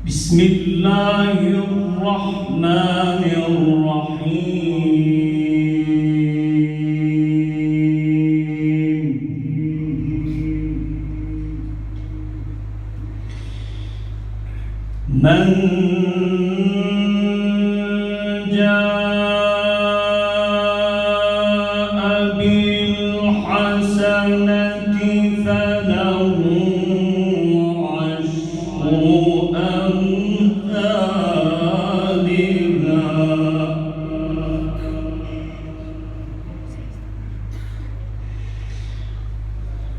بسم الله الرحمن الرحيم. من جاء بالحسنة فله عشر أمثالها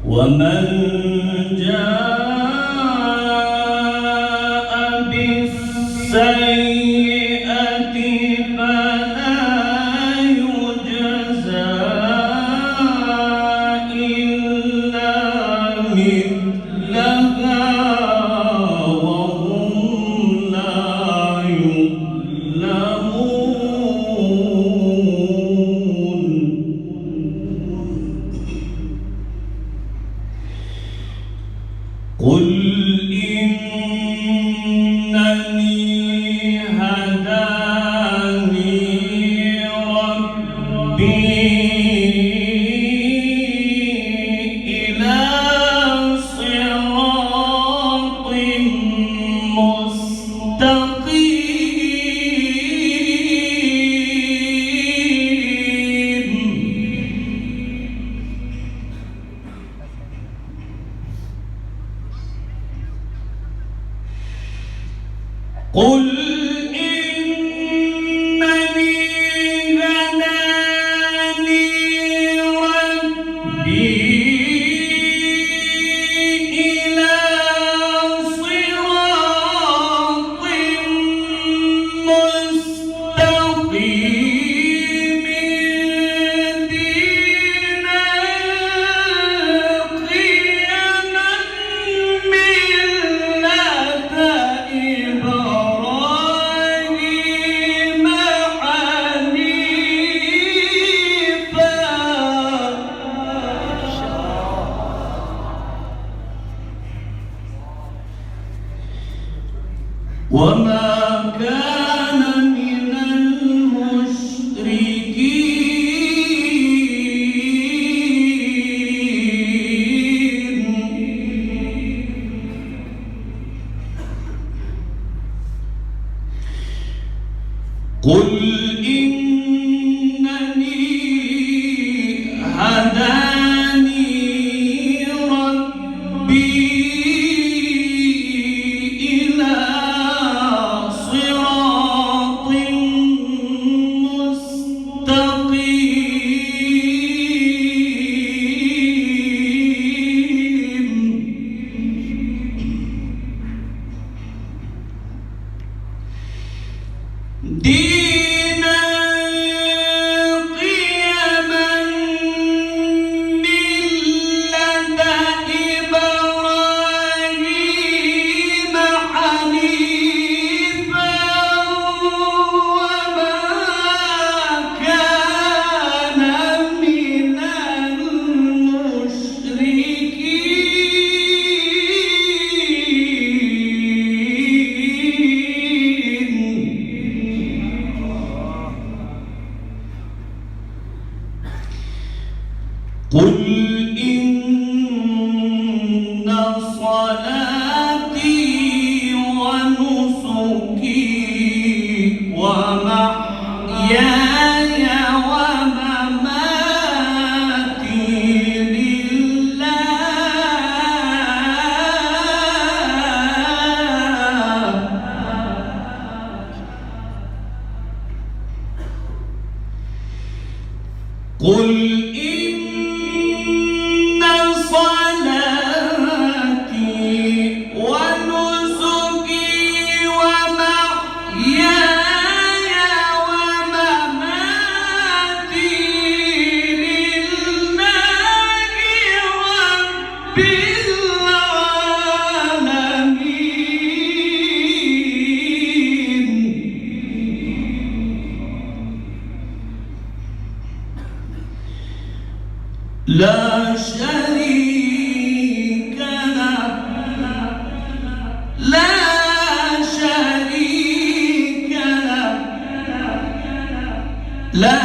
ومن جاء بالسيئة فلا يجزى إلا مثلها وهم لا يظلمون. قل إنني هداني ربي إلى صراط مستقيم. قل إنني هداني ربي إلى صراط مستقيم دينا قيما ملة إبراهيم حنيفا وما كان من المشركين. قل إنني هداني ربي إلى صراط مستقيم دينا قيما ملة إبراهيم حنيفا وما كان من المشركين. قل إن صلاتي ونسكي ومحياي ومماتي لله. قل لا شريك له لا شريك له لا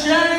شريك